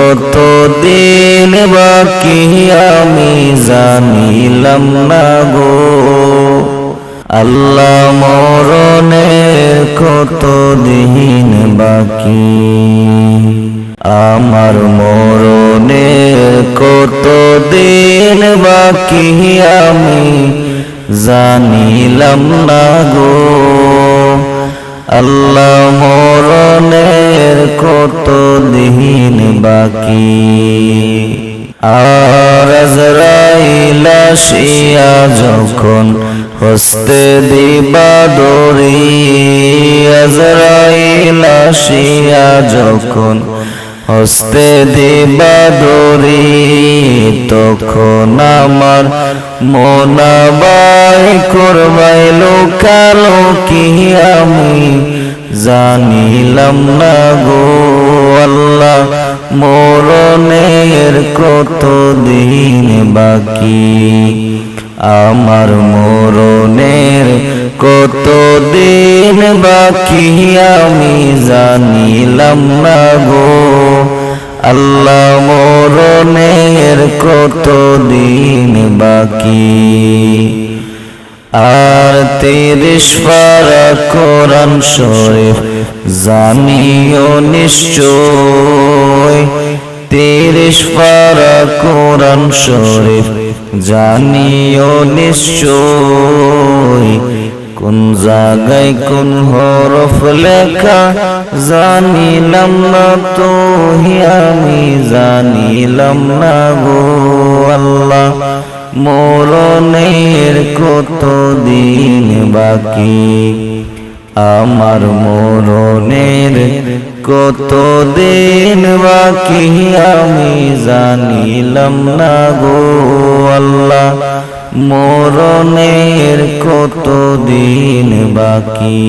কত দিন বাকি আমি জানিলাম না গো আল্লাহ মরণের কত দিন বাকি আমার মরণের কত দিন বাকি আমি জানিলাম না গো আল্লাহ মরণের কত দিন বাকি আর আজরাইল আসিয়া যখন হস্তে দিবা দড়ি আজরাইল আসিয়া যখন হস্তে দিবা দড়ি তখন আমার মনাবাই করবাই লোকালোকি আমি জানিলাম না গো আল্লাহ মরণের কত দিন বাকি আমার মরণের কত দিন বাকি আমি জানিলাম না গো আল্লাহ মরণের কত দিন বাকি আর 30 পারা কোরআন শরীফ জানিও নিশ্চয় 30 পারা কোরআন শরীফ জানিও নিশ্চয় কোন জায়গায় কোন হরফ লেখা জানিলাম না তো আমি জানিলাম না গো আল্লাহ মরণের কত দিন বাকি আমার মরণের কত দিন বাকি আমি জানিলাম না গো আল্লাহ মরণের কত দিন বাকি।